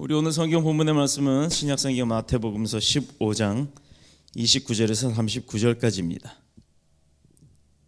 우리 오늘 성경 본문의 말씀은 신약성경 마태복음서 15장 29절에서 39절까지입니다.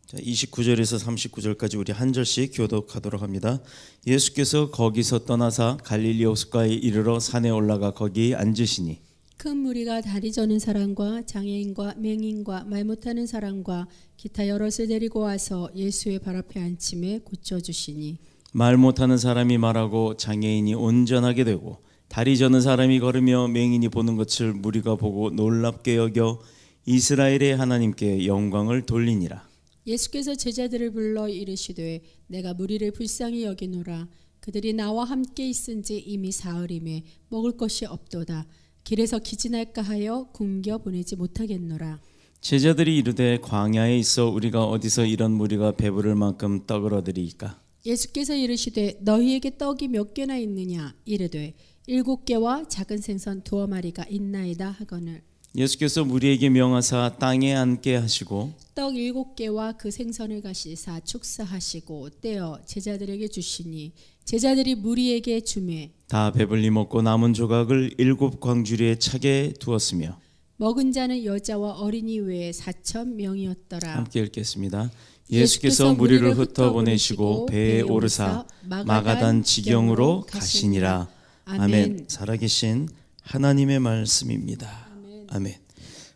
자, 29절에서 39절까지 우리 한 절씩 교독하도록 합니다. 예수께서 거기서 떠나사 갈릴리 호숫가에 이르러 산에 올라가 거기 앉으시니 큰 무리가 다리 저는 사람과 장애인과 맹인과 말 못하는 사람과 기타 여럿을 데리고 와서 예수의 발 앞에 앉힘에 고쳐주시니 말 못하는 사람이 말하고 장애인이 온전하게 되고 다리 저는 사람이 걸으며 맹인이 보는 것을 무리가 보고 놀랍게 여겨 이스라엘의 하나님께 영광을 돌리니라. 예수께서 제자들을 불러 이르시되 내가 무리를 불쌍히 여기노라. 그들이 나와 함께 있은지 이미 사흘임에 먹을 것이 없도다. 길에서 기진할까 하여 굶겨 보내지 못하겠노라. 제자들이 이르되 광야에 있어 우리가 어디서 이런 무리가 배부를 만큼 떡을 얻으리이까. 예수께서 이르시되 너희에게 떡이 몇 개나 있느냐. 이르되 7개와 작은 생선 2마리가 있나이다 하거늘. 예수께서 무리에게 명하사 땅에 앉게 하시고 떡 7개와 그 생선을 가시사 축사하시고 떼어 제자들에게 주시니 제자들이 무리에게 주매 다 배불리 먹고 남은 조각을 7광주리에 차게 두었으며. 먹은 자는 여자와 어린이 외에 4,000명이었더라. 함께 읽겠습니다. 예수께서 무리를 흩어 보내시고 배에 오르사 마가단 지경으로 가시니라. 아멘. 살아계신 하나님의 말씀입니다. 아멘.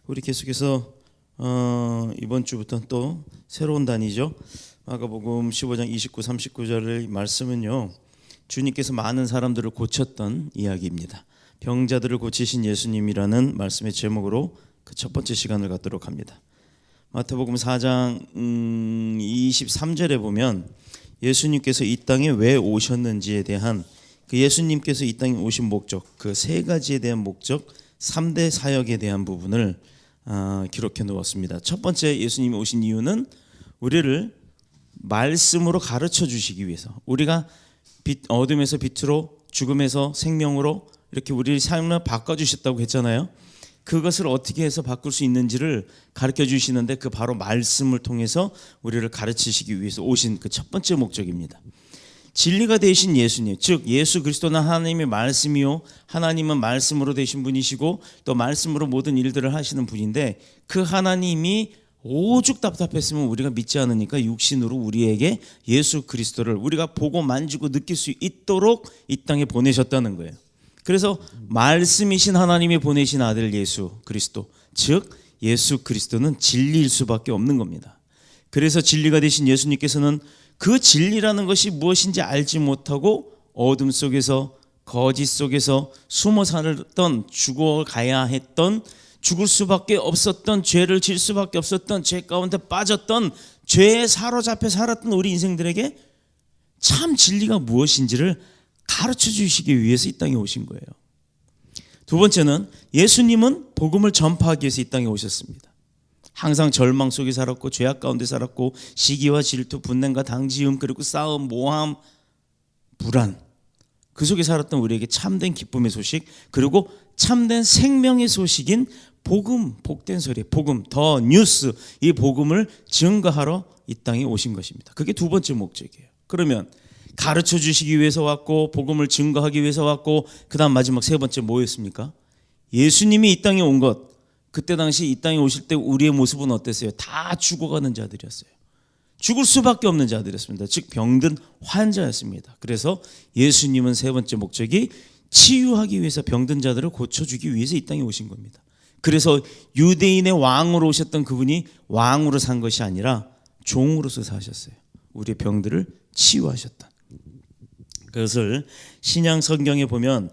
우리 계속해서 이번 주부터 또 새로운 단위죠. 마가복음 15장 29, 39절의 말씀은요, 주님께서 많은 사람들을 고쳤던 이야기입니다. 병자들을 고치신 예수님이라는 말씀의 제목으로 그 첫 번째 시간을 갖도록 합니다. 마태복음 4장 23절에 보면 예수님께서 이 땅에 왜 오셨는지에 대한 그 예수님께서 이 땅에 오신 목적, 그 세 가지에 대한 목적, 3대 사역에 대한 부분을 기록해 놓았습니다. 첫 번째, 예수님이 오신 이유는 우리를 말씀으로 가르쳐 주시기 위해서, 우리가 어둠에서 빛으로 죽음에서 생명으로 이렇게 우리 삶을 바꿔주셨다고 했잖아요. 그것을 어떻게 해서 바꿀 수 있는지를 가르쳐 주시는데 그 바로 말씀을 통해서 우리를 가르치시기 위해서 오신 그 첫 번째 목적입니다. 진리가 되신 예수님, 즉 예수 그리스도는 하나님의 말씀이요, 하나님은 말씀으로 되신 분이시고 또 말씀으로 모든 일들을 하시는 분인데, 그 하나님이 오죽 답답했으면 우리가 믿지 않으니까 육신으로 우리에게 예수 그리스도를 우리가 보고 만지고 느낄 수 있도록 이 땅에 보내셨다는 거예요. 그래서 말씀이신 하나님이 보내신 아들 예수 그리스도, 즉 예수 그리스도는 진리일 수밖에 없는 겁니다. 그래서 진리가 되신 예수님께서는 그 진리라는 것이 무엇인지 알지 못하고 어둠 속에서, 거짓 속에서 숨어 살던, 죽어가야 했던, 죽을 수밖에 없었던, 죄를 질 수밖에 없었던, 죄 가운데 빠졌던, 죄에 사로잡혀 살았던 우리 인생들에게 참 진리가 무엇인지를 가르쳐 주시기 위해서 이 땅에 오신 거예요. 두 번째는 예수님은 복음을 전파하기 위해서 이 땅에 오셨습니다. 항상 절망 속에 살았고 죄악 가운데 살았고 시기와 질투, 분냄과 당지음, 그리고 싸움, 모함, 불안, 그 속에 살았던 우리에게 참된 기쁨의 소식, 그리고 참된 생명의 소식인 복음, 복된 소리, 복음, 더 뉴스, 이 복음을 증거하러 이 땅에 오신 것입니다. 그게 두 번째 목적이에요. 그러면 가르쳐 주시기 위해서 왔고, 복음을 증거하기 위해서 왔고, 그 다음 마지막 세 번째 뭐였습니까? 예수님이 이 땅에 온 것, 그때 당시 이 땅에 오실 때 우리의 모습은 어땠어요? 다 죽어가는 자들이었어요. 죽을 수밖에 없는 자들이었습니다. 즉 병든 환자였습니다. 그래서 예수님은 세 번째 목적이 치유하기 위해서, 병든 자들을 고쳐주기 위해서 이 땅에 오신 겁니다. 그래서 유대인의 왕으로 오셨던 그분이 왕으로 산 것이 아니라 종으로서 사셨어요. 우리의 병들을 치유하셨다. 그것을 신약 성경에 보면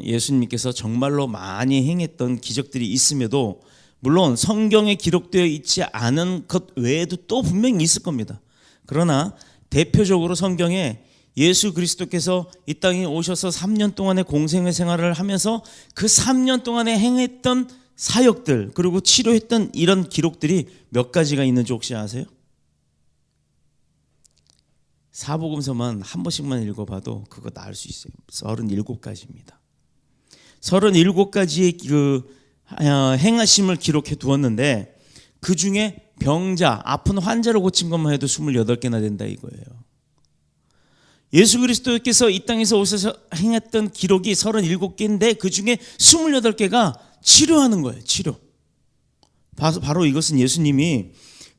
예수님께서 정말로 많이 행했던 기적들이 있음에도, 물론 성경에 기록되어 있지 않은 것 외에도 또 분명히 있을 겁니다. 그러나 대표적으로 성경에 예수 그리스도께서 이 땅에 오셔서 3년 동안의 공생의 생활을 하면서 그 3년 동안에 행했던 사역들, 그리고 치료했던 이런 기록들이 몇 가지가 있는지 혹시 아세요? 사복음서만 한 번씩만 읽어봐도 그거 다 알 수 있어요. 37가지입니다. 37가지의 그 행하심을 기록해 두었는데, 그 중에 병자, 아픈 환자를 고친 것만 해도 28개나 된다 이거예요. 예수 그리스도께서 이 땅에서 오셔서 행했던 기록이 37개인데 그 중에 28개가 치료하는 거예요. 치료. 바로 이것은 예수님이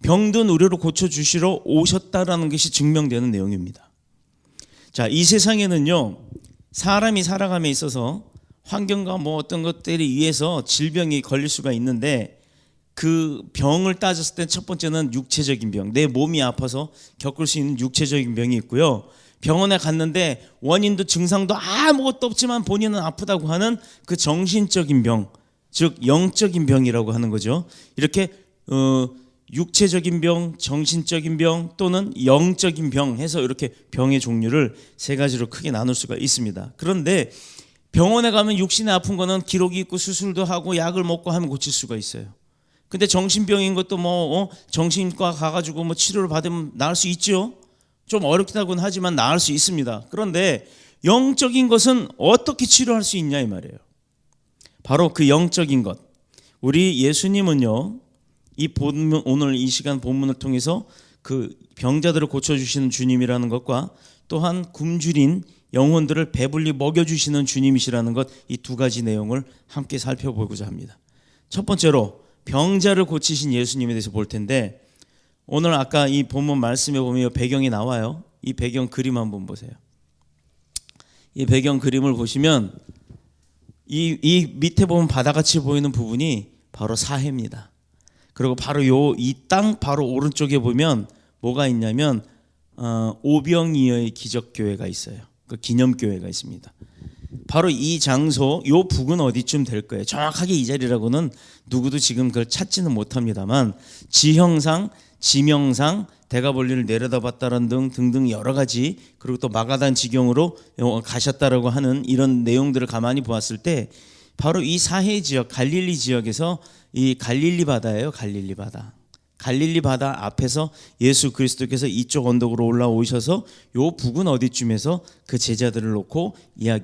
병든 우리를 고쳐주시러 오셨다라는 것이 증명되는 내용입니다. 자, 이 세상에는요, 사람이 살아감에 있어서 환경과 뭐 어떤 것들에 의해서 질병이 걸릴 수가 있는데, 그 병을 따졌을 때 첫 번째는 육체적인 병, 내 몸이 아파서 겪을 수 있는 육체적인 병이 있고요. 병원에 갔는데 원인도 증상도 아무것도 없지만 본인은 아프다고 하는 그 정신적인 병, 즉 영적인 병이라고 하는 거죠. 이렇게 육체적인 병, 정신적인 병 또는 영적인 병 해서 이렇게 병의 종류를 세 가지로 크게 나눌 수가 있습니다. 그런데 병원에 가면 육신에 아픈 거는 기록이 있고 수술도 하고 약을 먹고 하면 고칠 수가 있어요. 근데 정신병인 것도 정신과 가가지고 치료를 받으면 나을 수 있죠. 좀 어렵다고는 하지만 나을 수 있습니다. 그런데 영적인 것은 어떻게 치료할 수 있냐 이 말이에요. 바로 그 영적인 것. 우리 예수님은요, 오늘 이 시간 본문을 통해서 그 병자들을 고쳐주시는 주님이라는 것과 또한 굶주린 영혼들을 배불리 먹여주시는 주님이시라는 것, 이 두 가지 내용을 함께 살펴보고자 합니다. 첫 번째로 병자를 고치신 예수님에 대해서 볼 텐데, 오늘 아까 이 본문 말씀에 보면 배경이 나와요. 이 배경 그림 한번 보세요. 이 배경 그림을 보시면 이 밑에 보면 바다같이 보이는 부분이 바로 사해입니다. 그리고 바로 이 땅 바로 오른쪽에 보면 뭐가 있냐면 오병이어의 기적교회가 있어요. 그 기념교회가 있습니다. 바로 이 장소, 요 북은 어디쯤 될 거예요. 정확하게 이 자리라고는 누구도 지금 그걸 찾지는 못합니다만, 지형상, 지명상 대가볼리를 내려다봤다는 등등 여러 가지, 그리고 또 마가단 지경으로 가셨다라고 하는 이런 내용들을 가만히 보았을 때, 바로 이 사해 지역, 갈릴리 지역에서 이 갈릴리 바다예요. 갈릴리 바다. 갈릴리 바다 앞에서 예수 그리스도께서 이쪽 언덕으로 올라오셔서 요 북은 어디쯤에서 그 제자들을 놓고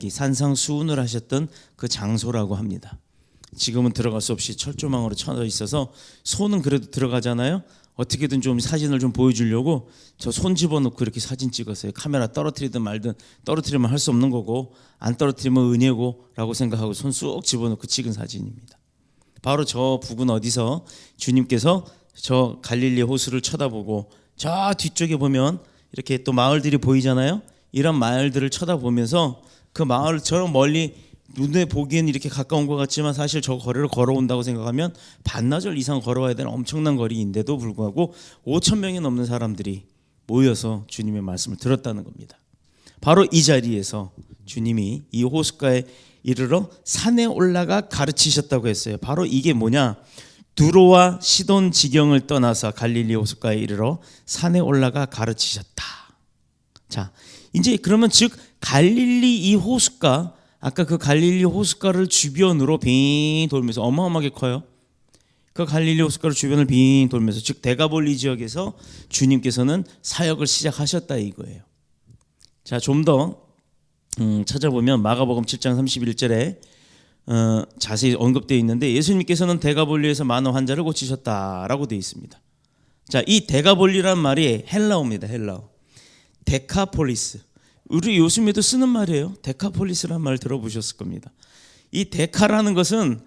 산상수훈을 하셨던 그 장소라고 합니다. 지금은 들어갈 수 없이 철조망으로 쳐져 있어서 손은 그래도 들어가잖아요. 어떻게든 좀 사진을 좀 보여주려고 저 손 집어넣고 이렇게 사진 찍었어요. 카메라 떨어뜨리든 말든, 떨어뜨리면 할 수 없는 거고 안 떨어뜨리면 은혜고 라고 생각하고 손 쑥 집어넣고 찍은 사진입니다. 바로 저 북은 어디서 주님께서 저 갈릴리 호수를 쳐다보고 저 뒤쪽에 보면 이렇게 또 마을들이 보이잖아요. 이런 마을들을 쳐다보면서 그 마을처럼 멀리 눈에 보기엔 이렇게 가까운 것 같지만 사실 저 거리를 걸어온다고 생각하면 반나절 이상 걸어와야 되는 엄청난 거리인데도 불구하고 5,000명이 넘는 사람들이 모여서 주님의 말씀을 들었다는 겁니다. 바로 이 자리에서 주님이 이 호숫가에 이르러 산에 올라가 가르치셨다고 했어요. 바로 이게 뭐냐? 두로와 시돈 지경을 떠나서 갈릴리 호숫가에 이르러 산에 올라가 가르치셨다. 자, 이제 그러면 즉 갈릴리 이 호숫가, 아까 그 갈릴리 호숫가를 주변으로 빙 돌면서 어마어마하게 커요. 그 갈릴리 호숫가를 주변을 빙 돌면서, 즉 대가볼리 지역에서 주님께서는 사역을 시작하셨다 이거예요. 자, 좀 더 찾아보면 마가복음 7장 31절에 자세히 언급되어 있는데, 예수님께서는 대가볼리에서 많은 환자를 고치셨다라고 되어 있습니다. 자, 이 대가볼리란 말이 헬라어입니다. 헬라어. 데카폴리스. 우리 요즘에도 쓰는 말이에요. 데카폴리스라는 말 들어보셨을 겁니다. 이 데카라는 것은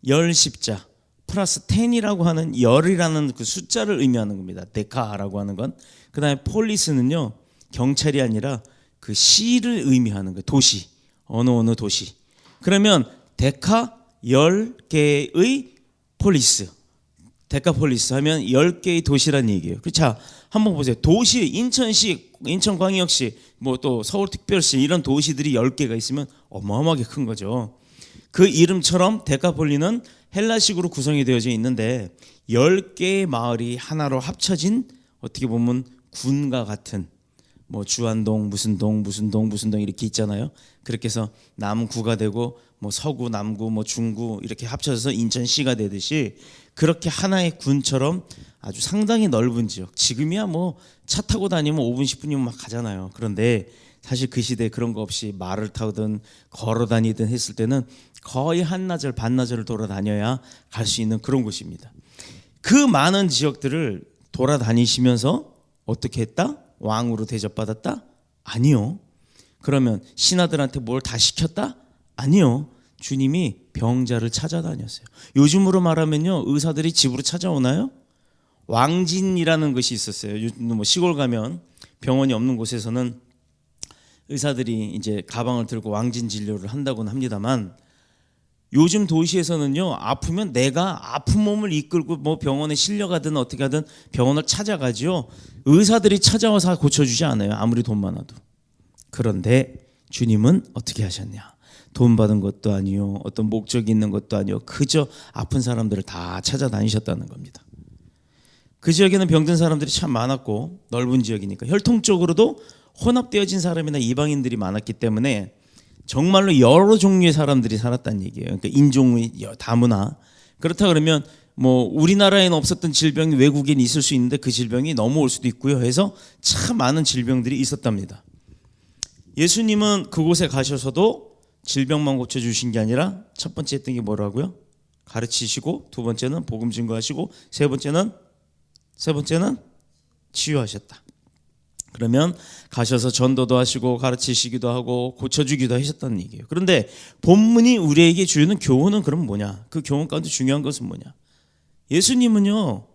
열십자 플러스 10이라고 하는 열이라는 그 숫자를 의미하는 겁니다. 데카라고 하는 건. 그 다음에 폴리스는요, 경찰이 아니라 그 시를 의미하는 거예요. 도시. 어느 도시. 그러면 데카 10개의 폴리스. 데카폴리스 하면 10개의 도시란 얘기예요. 자, 한번 보세요. 도시, 인천시, 인천광역시, 뭐 또 서울특별시 이런 도시들이 10개가 있으면 어마어마하게 큰 거죠. 그 이름처럼 데카폴리는 헬라식으로 구성이 되어져 있는데 10개의 마을이 하나로 합쳐진, 어떻게 보면 군과 같은, 뭐 주안동 무슨 동 이렇게 있잖아요. 그렇게 해서 남구가 되고 뭐 서구, 남구, 뭐 중구 이렇게 합쳐져서 인천시가 되듯이 그렇게 하나의 군처럼 아주 상당히 넓은 지역. 지금이야 뭐 차 타고 다니면 5분 10분이면 막 가잖아요. 그런데 사실 그 시대에 그런 거 없이 말을 타든 걸어 다니든 했을 때는 거의 한나절 반나절을 돌아다녀야 갈 수 있는 그런 곳입니다. 그 많은 지역들을 돌아다니시면서 어떻게 했다? 왕으로 대접받았다? 아니요. 그러면 신하들한테 뭘 다 시켰다? 아니요. 주님이 병자를 찾아다녔어요. 요즘으로 말하면요, 의사들이 집으로 찾아오나요? 왕진이라는 것이 있었어요. 뭐 시골 가면 병원이 없는 곳에서는 의사들이 이제 가방을 들고 왕진 진료를 한다고는 합니다만, 요즘 도시에서는요, 아프면 내가 아픈 몸을 이끌고 뭐 병원에 실려가든 어떻게 하든 병원을 찾아가지요. 의사들이 찾아와서 고쳐주지 않아요. 아무리 돈 많아도. 그런데 주님은 어떻게 하셨냐? 돈 받은 것도 아니요, 어떤 목적이 있는 것도 아니요, 그저 아픈 사람들을 다 찾아다니셨다는 겁니다. 그 지역에는 병든 사람들이 참 많았고 넓은 지역이니까 혈통적으로도 혼합되어진 사람이나 이방인들이 많았기 때문에 정말로 여러 종류의 사람들이 살았다는 얘기예요. 그러니까 인종의 다문화. 그렇다 그러면 뭐 우리나라에는 없었던 질병이 외국엔 있을 수 있는데 그 질병이 넘어올 수도 있고요. 해서 참 많은 질병들이 있었답니다. 예수님은 그곳에 가셔서도 질병만 고쳐주신 게 아니라 첫 번째 했던 게 뭐라고요? 가르치시고, 두 번째는 복음 증거하시고, 세 번째는 치유하셨다. 그러면 가셔서 전도도 하시고 가르치시기도 하고 고쳐주기도 하셨다는 얘기예요. 그런데 본문이 우리에게 주는 교훈은 그럼 뭐냐? 그 교훈 가운데 중요한 것은 뭐냐? 예수님은요,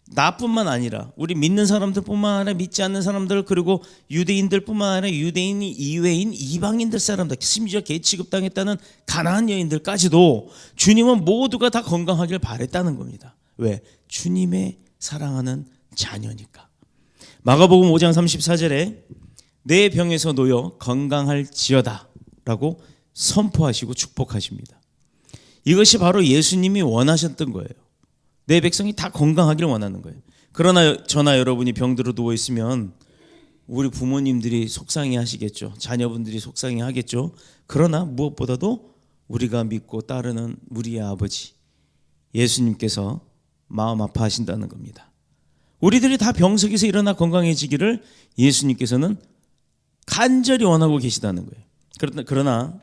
나뿐만 아니라 우리 믿는 사람들뿐만 아니라 믿지 않는 사람들, 그리고 유대인들뿐만 아니라 유대인 이외인 이방인들 사람들, 심지어 개 취급당했다는 가난한 여인들까지도 주님은 모두가 다 건강하길 바랬다는 겁니다. 왜? 주님의 사랑하는 자녀니까. 마가복음 5장 34절에 내 병에서 놓여 건강할지어다 라고 선포하시고 축복하십니다. 이것이 바로 예수님이 원하셨던 거예요. 내 백성이 다 건강하기를 원하는 거예요. 그러나 저나 여러분이 병들어 누워있으면 우리 부모님들이 속상해 하시겠죠. 자녀분들이 속상해 하겠죠. 그러나 무엇보다도 우리가 믿고 따르는 우리의 아버지 예수님께서 마음 아파하신다는 겁니다. 우리들이 다 병석에서 일어나 건강해지기를 예수님께서는 간절히 원하고 계시다는 거예요. 그러나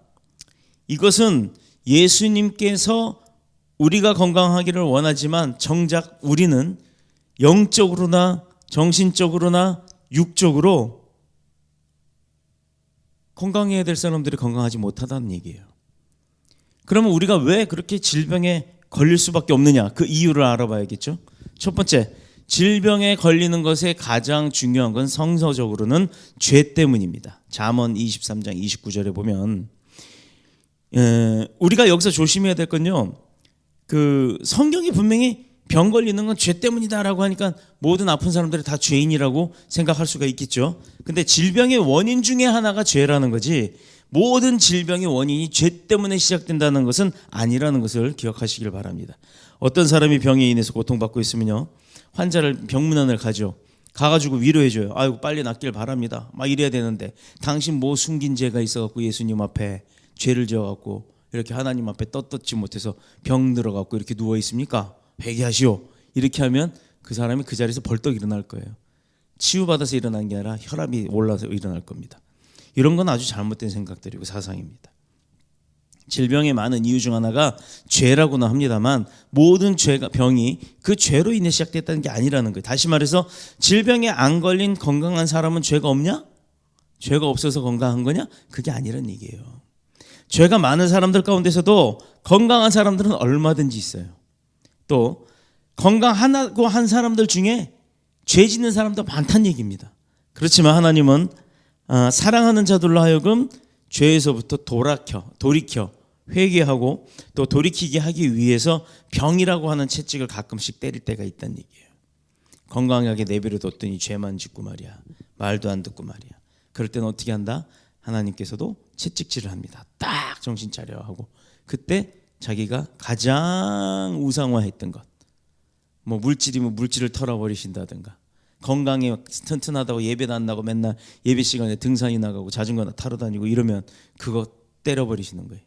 이것은 예수님께서 우리가 건강하기를 원하지만 정작 우리는 영적으로나 정신적으로나 육적으로 건강해야 될 사람들이 건강하지 못하다는 얘기예요. 그러면 우리가 왜 그렇게 질병에 걸릴 수밖에 없느냐? 그 이유를 알아봐야겠죠. 첫 번째, 질병에 걸리는 것에 가장 중요한 건 성서적으로는 죄 때문입니다. 잠언 23장 29절에 보면 우리가 여기서 조심해야 될 건요, 그 성경이 분명히 병 걸리는 건 죄 때문이다라고 하니까 모든 아픈 사람들이 다 죄인이라고 생각할 수가 있겠죠. 근데 질병의 원인 중에 하나가 죄라는 거지, 모든 질병의 원인이 죄 때문에 시작된다는 것은 아니라는 것을 기억하시길 바랍니다. 어떤 사람이 병에 인해서 고통받고 있으면요, 환자를 병문안을 가가지고 위로해줘요. 아이고 빨리 낫길 바랍니다. 막 이래야 되는데, 당신 뭐 숨긴 죄가 있어갖고 예수님 앞에 죄를 지어갖고 이렇게 하나님 앞에 떳떳지 못해서 병 들어갖고 이렇게 누워 있습니까? 회개하시오. 이렇게 하면 그 사람이 그 자리에서 벌떡 일어날 거예요. 치유받아서 일어난 게 아니라 혈압이 올라서 일어날 겁니다. 이런 건 아주 잘못된 생각들이고 사상입니다. 질병의 많은 이유 중 하나가 죄라고는 합니다만, 모든 죄가 병이 그 죄로 인해 시작됐다는 게 아니라는 거예요. 다시 말해서 질병에 안 걸린 건강한 사람은 죄가 없냐? 죄가 없어서 건강한 거냐? 그게 아니란 얘기예요. 죄가 많은 사람들 가운데서도 건강한 사람들은 얼마든지 있어요. 또 건강하고 한 사람들 중에 죄 짓는 사람도 많다는 얘기입니다. 그렇지만 하나님은 사랑하는 자들로 하여금 죄에서부터 돌이켜 회개하고 또 돌이키게 하기 위해서 병이라고 하는 채찍을 가끔씩 때릴 때가 있다는 얘기예요. 건강하게 내버려뒀더니 죄만 짓고 말이야, 말도 안 듣고 말이야. 그럴 때는 어떻게 한다? 하나님께서도 채찍질을 합니다. 딱 정신 차려 하고, 그때 자기가 가장 우상화했던 것, 뭐 물질이면 물질을 털어버리신다든가, 건강에 튼튼하다고 예배도 안 나고 맨날 예배 시간에 등산이 나가고 자전거나 타러 다니고 이러면 그거 때려버리시는 거예요.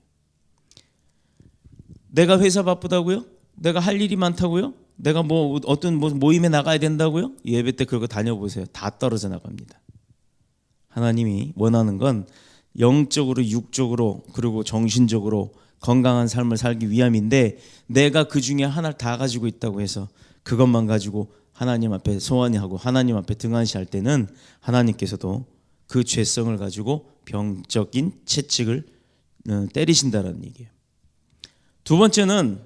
내가 회사 바쁘다고요? 내가 할 일이 많다고요? 내가 뭐 어떤 모임에 나가야 된다고요? 예배 때 그거 다녀보세요. 다 떨어져 나갑니다. 하나님이 원하는 건 영적으로 육적으로 그리고 정신적으로 건강한 삶을 살기 위함인데, 내가 그 중에 하나를 다 가지고 있다고 해서 그것만 가지고 하나님 앞에 소원하고 하나님 앞에 등한시할 때는 하나님께서도 그 죄성을 가지고 병적인 채찍을 때리신다라는 얘기예요. 두 번째는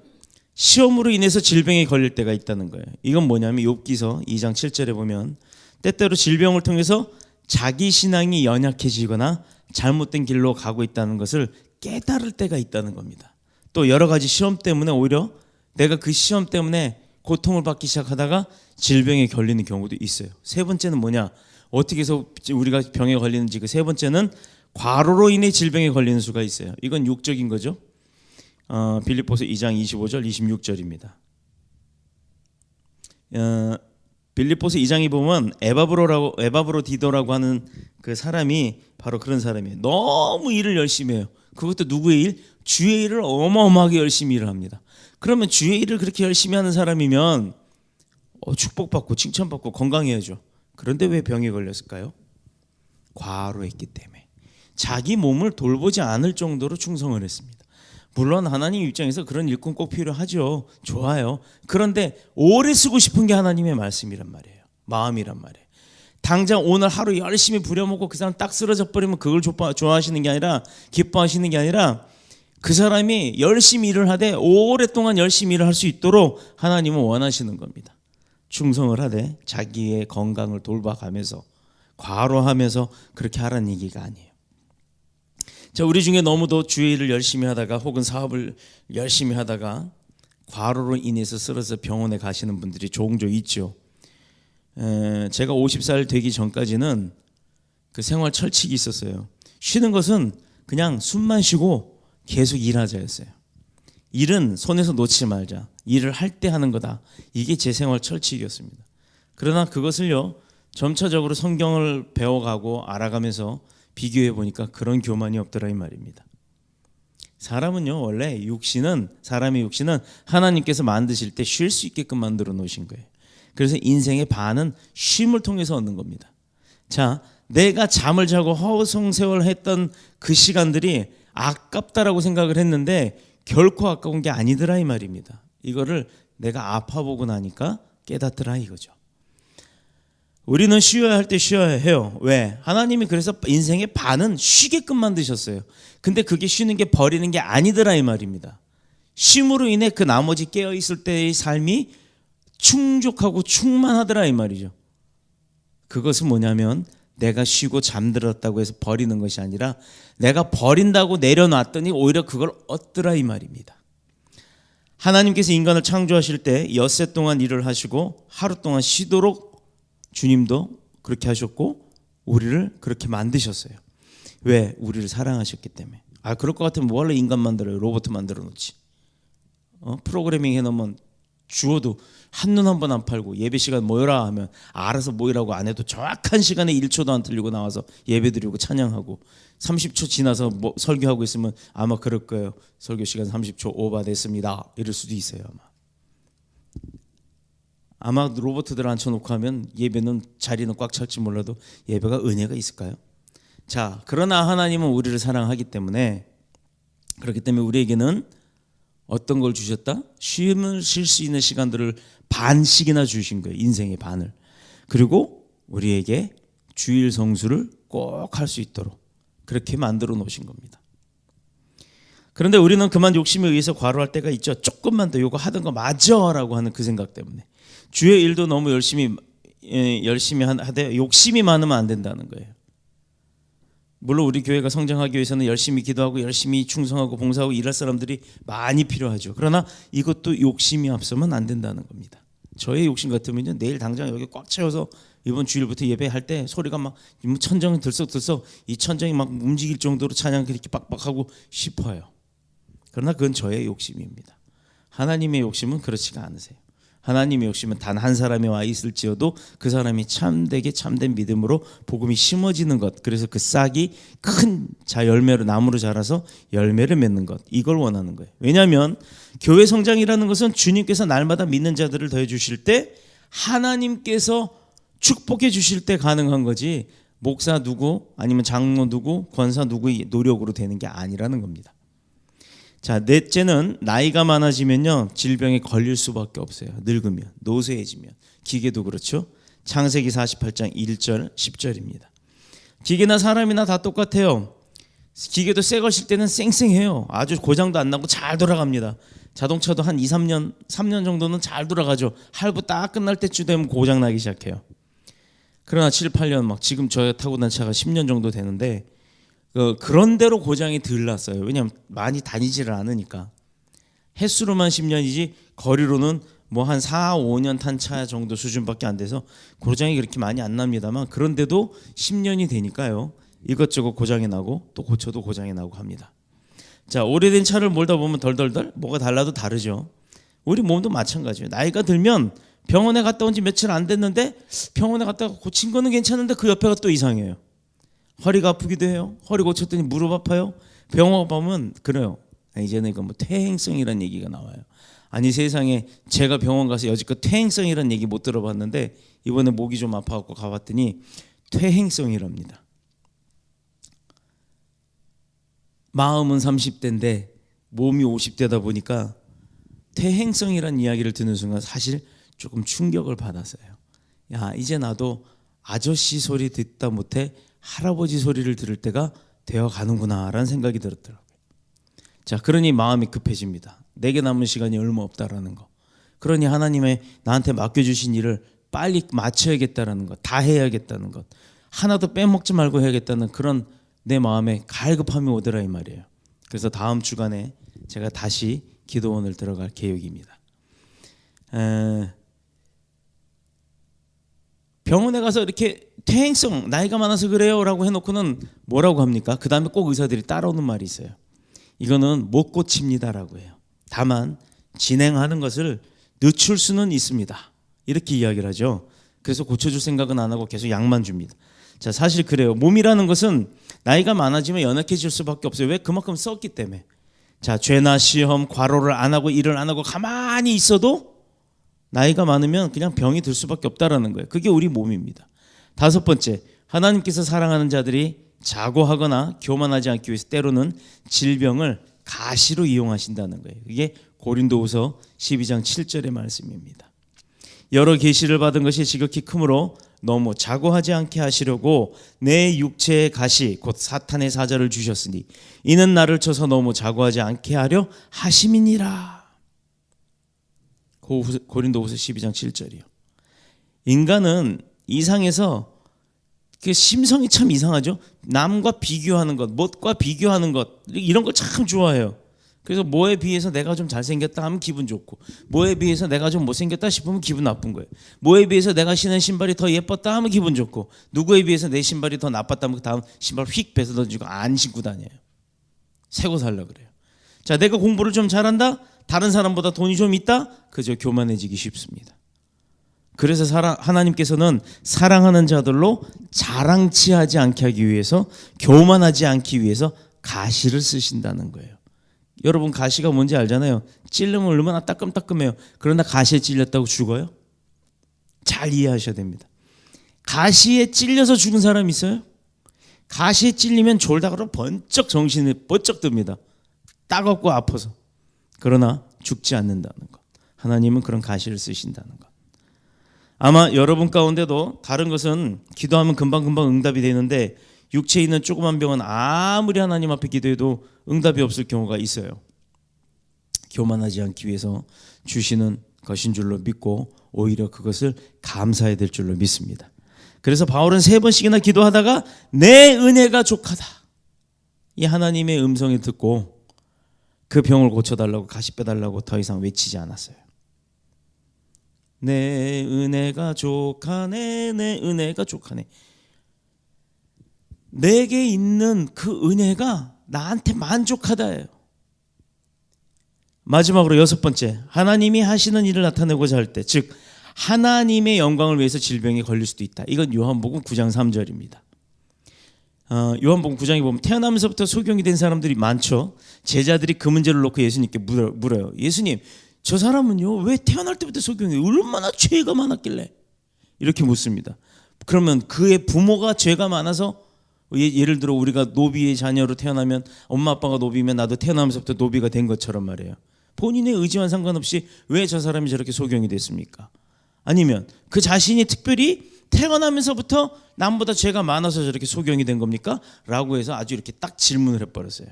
시험으로 인해서 질병에 걸릴 때가 있다는 거예요. 이건 뭐냐면 욥기서 2장 7절에 보면 때때로 질병을 통해서 자기 신앙이 연약해지거나 잘못된 길로 가고 있다는 것을 깨달을 때가 있다는 겁니다. 또 여러 가지 시험 때문에 오히려 내가 그 시험 때문에 고통을 받기 시작하다가 질병에 걸리는 경우도 있어요. 세 번째는 뭐냐? 어떻게 해서 우리가 병에 걸리는지 그 세 번째는 과로로 인해 질병에 걸리는 수가 있어요. 이건 육적인 거죠. 빌립보서 2장 25절 26절입니다. 빌립보서 2장에 보면 에바브로디도라고 하는 그 사람이 바로 그런 사람이에요. 너무 일을 열심히 해요. 그것도 누구의 일? 주의 일을 어마어마하게 열심히 일을 합니다. 그러면 주의 일을 그렇게 열심히 하는 사람이면 축복받고 칭찬받고 건강해야죠. 그런데 왜 병에 걸렸을까요? 과로했기 때문에. 자기 몸을 돌보지 않을 정도로 충성을 했습니다. 물론 하나님 입장에서 그런 일꾼 꼭 필요하죠. 좋아요. 그런데 오래 쓰고 싶은 게 하나님의 말씀이란 말이에요. 마음이란 말이에요. 당장 오늘 하루 열심히 부려먹고 그 사람 딱 쓰러져 버리면 그걸 좋아하시는 게 아니라 기뻐하시는 게 아니라 그 사람이 열심히 일을 하되 오랫동안 열심히 일을 할 수 있도록 하나님은 원하시는 겁니다. 충성을 하되 자기의 건강을 돌봐가면서 과로하면서 그렇게 하라는 얘기가 아니에요. 자, 우리 중에 너무도 주의 일을 열심히 하다가 혹은 사업을 열심히 하다가 과로로 인해서 쓰러져 병원에 가시는 분들이 종종 있죠. 제가 50살 되기 전까지는 그 생활 철칙이 있었어요. 쉬는 것은 그냥 숨만 쉬고 계속 일하자였어요. 일은 손에서 놓지 말자. 일을 할 때 하는 거다. 이게 제 생활 철칙이었습니다. 그러나 그것을요, 점차적으로 성경을 배워가고 알아가면서 비교해 보니까 그런 교만이 없더라 이 말입니다. 사람은요, 원래 사람의 육신은 하나님께서 만드실 때 쉴 수 있게끔 만들어 놓으신 거예요. 그래서 인생의 반은 쉼을 통해서 얻는 겁니다. 자, 내가 잠을 자고 허송세월했던 그 시간들이 아깝다라고 생각을 했는데 결코 아까운 게 아니더라 이 말입니다. 이거를 내가 아파보고 나니까 깨닫더라 이거죠. 우리는 쉬어야 할 때 쉬어야 해요. 왜? 하나님이 그래서 인생의 반은 쉬게끔 만드셨어요. 근데 그게 쉬는 게 버리는 게 아니더라 이 말입니다. 쉼으로 인해 그 나머지 깨어있을 때의 삶이 충족하고 충만하더라 이 말이죠. 그것은 뭐냐면 내가 쉬고 잠들었다고 해서 버리는 것이 아니라 내가 버린다고 내려놨더니 오히려 그걸 얻더라 이 말입니다. 하나님께서 인간을 창조하실 때 엿새 동안 일을 하시고 하루 동안 쉬도록 주님도 그렇게 하셨고 우리를 그렇게 만드셨어요. 왜? 우리를 사랑하셨기 때문에. 그럴 것 같으면 뭐하러 인간 만들어요? 로봇 만들어 놓지. 프로그래밍 해놓으면 주어도 한눈 한 번 안 팔고 예배 시간 모여라 하면 알아서 모이라고 안 해도 정확한 시간에 1초도 안 틀리고 나와서 예배 드리고 찬양하고 30초 지나서 설교하고 있으면 아마 그럴 거예요. 설교 시간 30초 오버됐습니다. 이럴 수도 있어요. 아마 로봇들 앉혀놓고 하면 예배는 자리는 꽉 찰지 몰라도 예배가 은혜가 있을까요? 자, 그러나 하나님은 우리를 사랑하기 때문에 그렇기 때문에 우리에게는 어떤 걸 주셨다? 쉼을 쉴 수 있는 시간들을 반씩이나 주신 거예요. 인생의 반을. 그리고 우리에게 주일 성수를 꼭 할 수 있도록 그렇게 만들어 놓으신 겁니다. 그런데 우리는 그만 욕심에 의해서 과로할 때가 있죠. 조금만 더 이거 하던 거 맞아라고 하는 그 생각 때문에. 주의 일도 너무 열심히 하되 욕심이 많으면 안 된다는 거예요. 물론 우리 교회가 성장하기 위해서는 열심히 기도하고 열심히 충성하고 봉사하고 일할 사람들이 많이 필요하죠. 그러나 이것도 욕심이 앞서면 안 된다는 겁니다. 저의 욕심 같으면요, 내일 당장 여기 꽉 채워서 이번 주일부터 예배할 때 소리가 막 천정이 들썩들썩 이 천정이 막 움직일 정도로 찬양 그렇게 빡빡하고 싶어요. 그러나 그건 저의 욕심입니다. 하나님의 욕심은 그렇지가 않으세요. 하나님의 욕심은 단 한 사람이 와 있을지어도 그 사람이 참되게 참된 믿음으로 복음이 심어지는 것, 그래서 그 싹이 큰 열매로 나무로 자라서 열매를 맺는 것, 이걸 원하는 거예요. 왜냐하면 교회 성장이라는 것은 주님께서 날마다 믿는 자들을 더해 주실 때 하나님께서 축복해 주실 때 가능한 거지 목사 누구 아니면 장로 누구 권사 누구의 노력으로 되는 게 아니라는 겁니다. 자, 넷째는 나이가 많아지면요 질병에 걸릴 수밖에 없어요. 늙으면, 노쇠해지면. 기계도 그렇죠. 창세기 48장 1절 10절입니다. 기계나 사람이나 다 똑같아요. 기계도 새 거 쓸 때는 쌩쌩해요. 아주 고장도 안 나고 잘 돌아갑니다. 자동차도 한 2, 3년 정도는 잘 돌아가죠. 할부 딱 끝날 때쯤 되면 고장 나기 시작해요. 그러나 7, 8년 막 지금 저 타고 난 차가 10년 정도 되는데 그런 대로 고장이 덜 났어요. 왜냐하면 많이 다니지를 않으니까. 횟수로만 10년이지 거리로는 뭐 한 4, 5년 탄 차 정도 수준밖에 안 돼서 고장이 그렇게 많이 안 납니다만, 그런데도 10년이 되니까요. 이것저것 고장이 나고 또 고쳐도 고장이 나고 합니다. 자, 오래된 차를 몰다 보면 덜덜덜 뭐가 달라도 다르죠. 우리 몸도 마찬가지예요. 나이가 들면 병원에 갔다 온 지 며칠 안 됐는데 병원에 갔다가 고친 거는 괜찮은데 그 옆에가 또 이상해요. 허리가 아프기도 해요. 허리 고쳤더니 무릎 아파요. 병원 가보면 그래요. 이제는 이거 뭐 퇴행성이라는 얘기가 나와요. 아니 세상에, 제가 병원 가서 여지껏 퇴행성이라는 얘기 못 들어봤는데 이번에 목이 좀 아파갖고 가봤더니 퇴행성이랍니다. 마음은 30대인데 몸이 50대다 보니까 퇴행성이라는 이야기를 듣는 순간 사실 조금 충격을 받았어요. 야, 이제 나도 아저씨 소리 듣다 못해 할아버지 소리를 들을 때가 되어 가는구나 라는 생각이 들었더라고요. 자, 그러니 마음이 급해집니다. 내게 남은 시간이 얼마 없다라는 거. 그러니 하나님의 나한테 맡겨주신 일을 빨리 마쳐야겠다라는 것, 다 해야겠다는 것, 하나도 빼먹지 말고 해야겠다는 그런 내 마음에 갈급함이 오더라 이 말이에요. 그래서 다음 주간에 제가 다시 기도원을 들어갈 계획입니다. 병원에 가서 이렇게 퇴행성, 나이가 많아서 그래요 라고 해놓고는 뭐라고 합니까? 그 다음에 꼭 의사들이 따라오는 말이 있어요. 이거는 못 고칩니다라고 해요. 다만 진행하는 것을 늦출 수는 있습니다. 이렇게 이야기를 하죠. 그래서 고쳐줄 생각은 안 하고 계속 약만 줍니다. 자, 사실 그래요. 몸이라는 것은 나이가 많아지면 연약해질 수밖에 없어요. 왜? 그만큼 썼기 때문에. 자, 죄나 시험, 과로를 안 하고 일을 안 하고 가만히 있어도 나이가 많으면 그냥 병이 들 수밖에 없다라는 거예요. 그게 우리 몸입니다. 다섯 번째, 하나님께서 사랑하는 자들이 자고하거나 교만하지 않기 위해서 때로는 질병을 가시로 이용하신다는 거예요. 이게 고린도후서 12장 7절의 말씀입니다. 여러 계시를 받은 것이 지극히 크므로 너무 자고하지 않게 하시려고 내 육체의 가시 곧 사탄의 사자를 주셨으니 이는 나를 쳐서 너무 자고하지 않게 하려 하심이니라. 고린도후서 12장 7절이요. 인간은 이상해서 그 심성이 참 이상하죠. 남과 비교하는 것, 멋과 비교하는 것, 이런 걸 참 좋아해요. 그래서 뭐에 비해서 내가 좀 잘생겼다 하면 기분 좋고, 뭐에 비해서 내가 좀 못생겼다 싶으면 기분 나쁜 거예요. 뭐에 비해서 내가 신은 신발이 더 예뻤다 하면 기분 좋고, 누구에 비해서 내 신발이 더 나빴다 하면 그 다음 신발 휙 뺏어 던지고 안 신고 다녀요. 새거 살라 그래요. 자, 내가 공부를 좀 잘한다? 다른 사람보다 돈이 좀 있다? 그저 교만해지기 쉽습니다. 그래서 하나님께서는 사랑하는 자들로 자랑치하지 않게 하기 위해서, 교만하지 않기 위해서 가시를 쓰신다는 거예요. 여러분, 가시가 뭔지 알잖아요. 찔르면 얼마나 따끔따끔해요. 그러나 가시에 찔렸다고 죽어요? 잘 이해하셔야 됩니다. 가시에 찔려서 죽은 사람 있어요? 가시에 찔리면 졸다가 번쩍 정신이 번쩍 듭니다. 따갑고 아파서. 그러나 죽지 않는다는 것. 하나님은 그런 가시를 쓰신다는 것. 아마 여러분 가운데도 다른 것은 기도하면 금방금방 응답이 되는데 육체에 있는 조그만 병은 아무리 하나님 앞에 기도해도 응답이 없을 경우가 있어요. 교만하지 않기 위해서 주시는 것인 줄로 믿고 오히려 그것을 감사해야 될 줄로 믿습니다. 그래서 바울은 3번씩이나 기도하다가 내 은혜가 족하다, 이 하나님의 음성을 듣고 그 병을 고쳐달라고, 가시 빼달라고 더 이상 외치지 않았어요. 내 은혜가 족하네, 내 은혜가 족하네. 내게 있는 그 은혜가 나한테 만족하다예요. 마지막으로 6번째, 하나님이 하시는 일을 나타내고자 할 때, 즉 하나님의 영광을 위해서 질병에 걸릴 수도 있다. 이건 요한복음 9장 3절입니다. 요한복음 9장에 보면 태어나면서부터 소경이 된 사람들이 많죠. 제자들이 그 문제를 놓고 예수님께 물어요. 예수님, 저 사람은요 왜 태어날 때부터 소경이에요? 얼마나 죄가 많았길래? 이렇게 묻습니다. 그러면 그의 부모가 죄가 많아서, 예를 들어 우리가 노비의 자녀로 태어나면 엄마 아빠가 노비면 나도 태어나면서부터 노비가 된 것처럼 말이에요. 본인의 의지와 상관없이 왜 저 사람이 저렇게 소경이 됐습니까? 아니면 그 자신이 특별히 태어나면서부터 남보다 죄가 많아서 저렇게 소경이 된 겁니까? 라고 해서 아주 이렇게 딱 질문을 해버렸어요.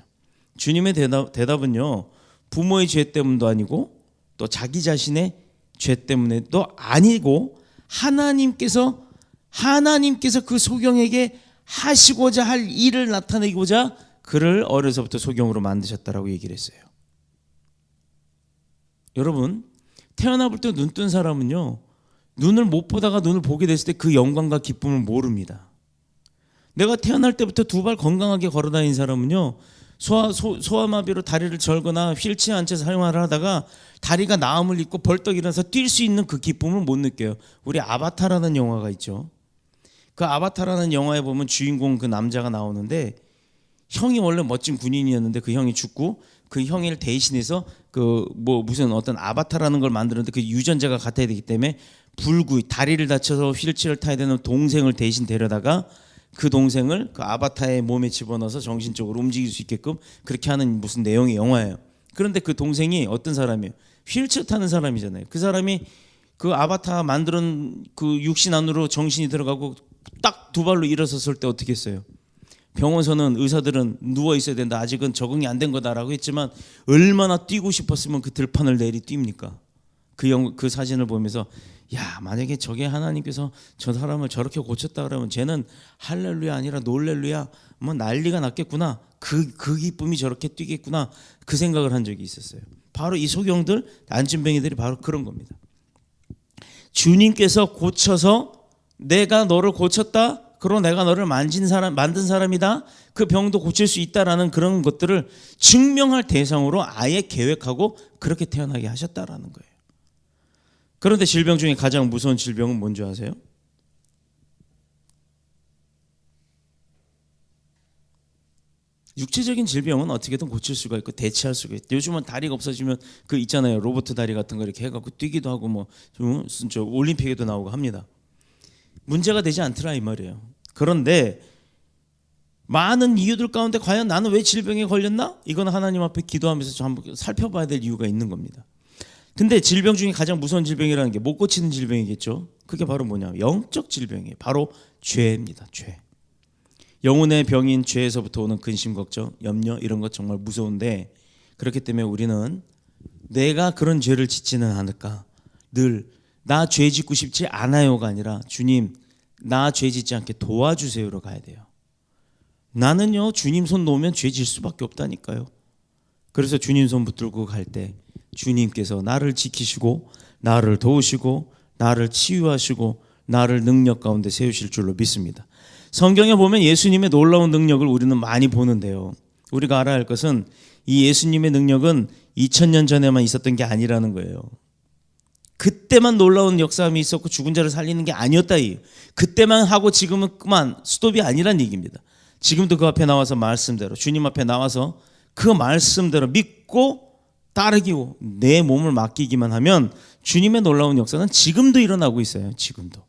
주님의 대답은요, 부모의 죄 때문도 아니고 또 자기 자신의 죄 때문에도 아니고 하나님께서 그 소경에게 하시고자 할 일을 나타내고자 그를 어려서부터 소경으로 만드셨다라고 얘기를 했어요. 여러분, 태어나볼 때 눈 뜬 사람은요, 눈을 못 보다가 눈을 보게 됐을 때 그 영광과 기쁨을 모릅니다. 내가 태어날 때부터 두 발 건강하게 걸어다니는 사람은요, 소아마비로 다리를 절거나 휠체어 앉혀서 사용을 하다가 다리가 나음을 입고 벌떡 일어나서 뛸 수 있는 그 기쁨을 못 느껴요. 우리 아바타라는 영화가 있죠. 그 아바타라는 영화에 보면 주인공 그 남자가 나오는데, 형이 원래 멋진 군인이었는데 그 형이 죽고 그 형을 대신해서 무슨 어떤 아바타라는 걸 만드는데 그 유전자가 같아야 되기 때문에 다리를 다쳐서 휠체어를 타야 되는 동생을 대신 데려다가 그 동생을 그 아바타의 몸에 집어넣어서 정신적으로 움직일 수 있게끔 그렇게 하는 무슨 내용의 영화예요. 그런데 그 동생이 어떤 사람이에요? 휠체어 타는 사람이잖아요. 그 사람이 그 아바타 만드는 그 육신 안으로 정신이 들어가고 딱 두 발로 일어섰을 때 어떻게 했어요? 병원에서는 의사들은 누워 있어야 된다, 아직은 적응이 안 된 거다라고 했지만 얼마나 뛰고 싶었으면 그 들판을 내리뜁니까? 그 사진을 보면서 야, 만약에 저게 하나님께서 저 사람을 저렇게 고쳤다 그러면 쟤는 할렐루야 아니라 놀렐루야, 뭐 난리가 났겠구나, 그 기쁨이 저렇게 뛰겠구나, 그 생각을 한 적이 있었어요. 바로 이 소경들, 안진뱅이들이 바로 그런 겁니다. 주님께서 고쳐서 내가 너를 고쳤다, 그럼 내가 너를 만든 사람이다, 그 병도 고칠 수 있다라는 그런 것들을 증명할 대상으로 아예 계획하고 그렇게 태어나게 하셨다라는 거예요. 그런데 질병 중에 가장 무서운 질병은 뭔지 아세요? 육체적인 질병은 어떻게든 고칠 수가 있고 대체할 수가 있고, 요즘은 다리가 없어지면 그 있잖아요, 로봇 다리 같은 거 이렇게 해갖고 뛰기도 하고 뭐 올림픽에도 나오고 합니다. 문제가 되지 않더라 이 말이에요. 그런데 많은 이유들 가운데 과연 나는 왜 질병에 걸렸나? 이건 하나님 앞에 기도하면서 좀 한번 살펴봐야 될 이유가 있는 겁니다. 근데 질병 중에 가장 무서운 질병이라는 게 못 고치는 질병이겠죠. 그게 바로 뭐냐? 영적 질병이에요. 바로 죄입니다. 죄. 영혼의 병인 죄에서부터 오는 근심, 걱정, 염려, 이런 것 정말 무서운데, 그렇기 때문에 우리는 내가 그런 죄를 짓지는 않을까, 늘 나 죄 짓고 싶지 않아요가 아니라 주님, 나 죄 짓지 않게 도와주세요로 가야 돼요. 나는요, 주님 손 놓으면 죄 질 수밖에 없다니까요. 그래서 주님 손 붙들고 갈 때 주님께서 나를 지키시고 나를 도우시고 나를 치유하시고 나를 능력 가운데 세우실 줄로 믿습니다. 성경에 보면 예수님의 놀라운 능력을 우리는 많이 보는데요, 우리가 알아야 할 것은 이 예수님의 능력은 2000년 전에만 있었던 게 아니라는 거예요. 그때만 놀라운 역사함이 있었고 죽은 자를 살리는 게 아니었다. 그때만 하고 지금은 그만 스톱이 아니란 얘기입니다. 지금도 그 앞에 나와서 말씀대로, 주님 앞에 나와서 그 말씀대로 믿고 따르기고 내 몸을 맡기기만 하면 주님의 놀라운 역사는 지금도 일어나고 있어요. 지금도.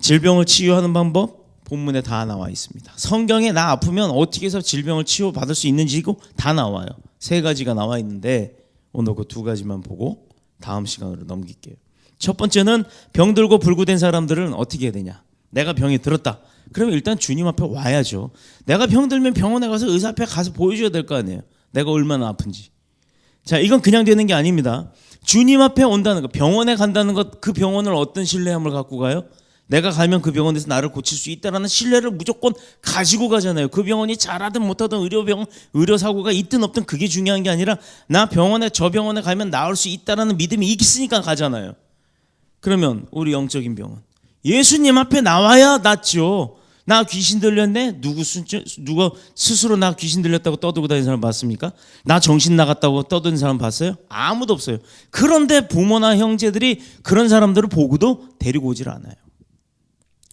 질병을 치유하는 방법 본문에 다 나와 있습니다. 성경에 나 아프면 어떻게 해서 질병을 치유받을 수 있는지고 다 나와요. 3가지가 나와 있는데 오늘 그 2가지만 보고 다음 시간으로 넘길게요. 첫 번째는 병들고 불구된 사람들은 어떻게 해야 되냐? 내가 병이 들었다, 그러면 일단 주님 앞에 와야죠. 내가 병들면 병원에 가서 의사 앞에 가서 보여줘야 될 거 아니에요, 내가 얼마나 아픈지. 자, 이건 그냥 되는 게 아닙니다. 주님 앞에 온다는 것, 병원에 간다는 것, 그 병원을 어떤 신뢰함을 갖고 가요? 내가 가면 그 병원에서 나를 고칠 수 있다는 신뢰를 무조건 가지고 가잖아요. 그 병원이 잘하든 못하든 의료사고가 있든 없든 그게 중요한 게 아니라 나 저 병원에 가면 나을 수 있다는 믿음이 있으니까 가잖아요. 그러면 우리 영적인 병원, 예수님 앞에 나와야 낫죠. 나 귀신 들렸네? 누가 스스로 나 귀신 들렸다고 떠들고 다니는 사람 봤습니까? 나 정신 나갔다고 떠드는 사람 봤어요? 아무도 없어요. 그런데 부모나 형제들이 그런 사람들을 보고도 데리고 오질 않아요.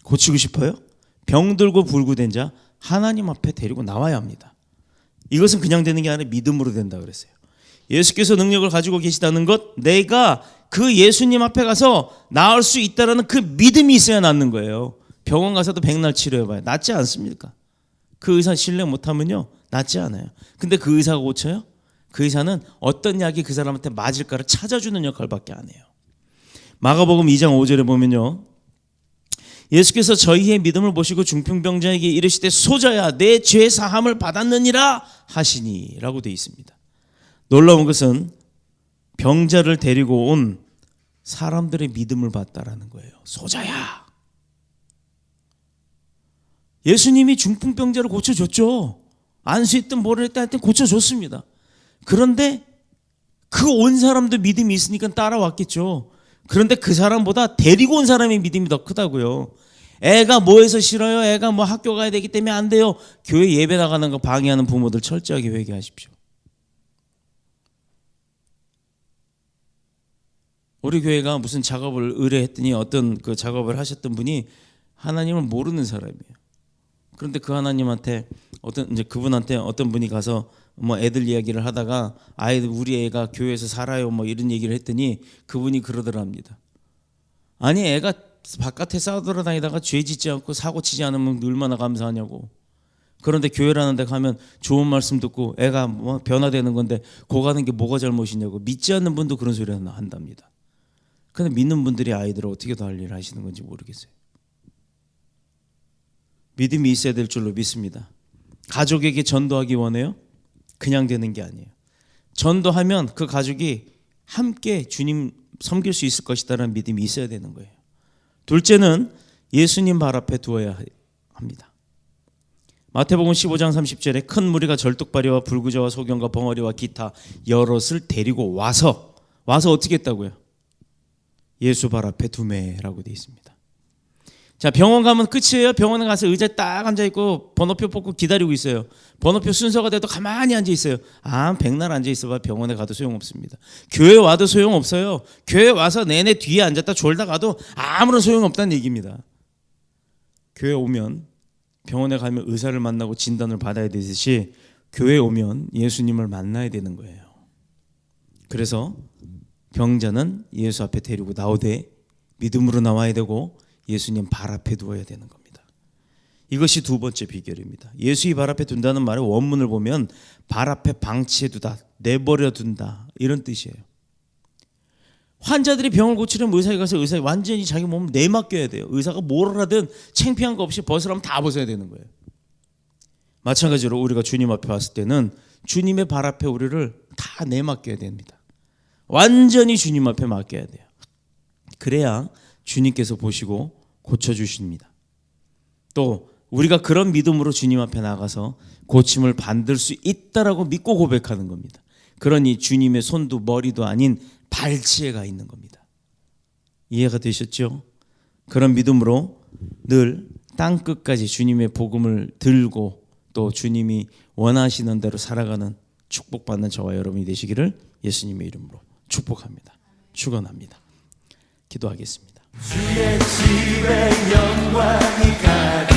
고치고 싶어요? 병들고 불구된 자 하나님 앞에 데리고 나와야 합니다. 이것은 그냥 되는 게 아니라 믿음으로 된다 그랬어요. 예수께서 능력을 가지고 계시다는 것, 내가 그 예수님 앞에 가서 나을 수 있다는 그 믿음이 있어야 낫는 거예요. 병원 가서도 백날 치료해봐요. 낫지 않습니까? 그 의사 신뢰 못하면요, 낫지 않아요. 근데 그 의사가 고쳐요? 그 의사는 어떤 약이 그 사람한테 맞을까를 찾아주는 역할밖에 안 해요. 마가복음 2장 5절에 보면요, 예수께서 저희의 믿음을 보시고 중풍병자에게 이르시되 소자야 내 죄 사함을 받았느니라 하시니 라고 되어 있습니다. 놀라운 것은 병자를 데리고 온 사람들의 믿음을 봤다라는 거예요. 소자야. 예수님이 중풍병자를 고쳐줬죠. 안수했든 뭐를 했든 하여튼 고쳐줬습니다. 그런데 그 온 사람도 믿음이 있으니까 따라왔겠죠. 그런데 그 사람보다 데리고 온 사람의 믿음이 더 크다고요. 애가 뭐 해서 싫어요? 애가 뭐 학교 가야 되기 때문에 안 돼요. 교회 예배 나가는 거 방해하는 부모들 철저하게 회개하십시오. 우리 교회가 무슨 작업을 의뢰했더니 어떤 그 작업을 하셨던 분이 하나님을 모르는 사람이에요. 그런데 그 하나님한테 이제 그분한테 어떤 분이 가서 뭐 애들 이야기를 하다가 아이들 우리 애가 교회에서 살아요 뭐 이런 얘기를 했더니 그분이 그러더랍니다. 아니 애가 바깥에 싸돌아다니다가 죄 짓지 않고 사고 치지 않으면 얼마나 감사하냐고. 그런데 교회라는 데 가면 좋은 말씀 듣고 애가 뭐 변화되는 건데 고 가는 게 뭐가 잘못이냐고. 믿지 않는 분도 그런 소리 한답니다. 근데 믿는 분들이 아이들을 어떻게 더 할 일을 하시는 건지 모르겠어요. 믿음이 있어야 될 줄로 믿습니다. 가족에게 전도하기 원해요? 그냥 되는 게 아니에요. 전도하면 그 가족이 함께 주님 섬길 수 있을 것이다라는 믿음이 있어야 되는 거예요. 둘째는 예수님 발 앞에 두어야 합니다. 마태복음 15장 30절에 큰 무리가 절뚝발이와 불구저와 소경과 벙어리와 기타 여럿을 데리고 와서 어떻게 했다고요? 예수 발 앞에 두매라고 되어 있습니다. 자, 병원 가면 끝이에요. 병원에 가서 의자에 딱 앉아있고 번호표 뽑고 기다리고 있어요. 번호표 순서가 돼도 가만히 앉아있어요. 백날 앉아있어봐 병원에 가도 소용없습니다. 교회 와도 소용없어요. 교회 와서 내내 뒤에 앉았다 졸다 가도 아무런 소용없다는 얘기입니다. 교회 오면 병원에 가면 의사를 만나고 진단을 받아야 되듯이 교회 오면 예수님을 만나야 되는 거예요. 그래서 병자는 예수 앞에 데리고 나오되 믿음으로 나와야 되고 예수님 발 앞에 두어야 되는 겁니다. 이것이 두 번째 비결입니다. 예수의 발 앞에 둔다는 말의 원문을 보면 발 앞에 방치해 두다, 내버려 둔다 이런 뜻이에요. 환자들이 병을 고치려면 의사에 가서 의사에 완전히 자기 몸을 내맡겨야 돼요. 의사가 뭘 하든 창피한 거 없이 벗으라면 다 벗어야 되는 거예요. 마찬가지로 우리가 주님 앞에 왔을 때는 주님의 발 앞에 우리를 다 내맡겨야 됩니다. 완전히 주님 앞에 맡겨야 돼요. 그래야 주님께서 보시고 고쳐주십니다. 또 우리가 그런 믿음으로 주님 앞에 나가서 고침을 받을 수 있다라고 믿고 고백하는 겁니다. 그러니 주님의 손도 머리도 아닌 발치에가 있는 겁니다. 이해가 되셨죠? 그런 믿음으로 늘 땅끝까지 주님의 복음을 들고 또 주님이 원하시는 대로 살아가는 축복받는 저와 여러분이 되시기를 예수님의 이름으로 축복합니다. 축원합니다. 기도하겠습니다. 주의 집에 영광이 가득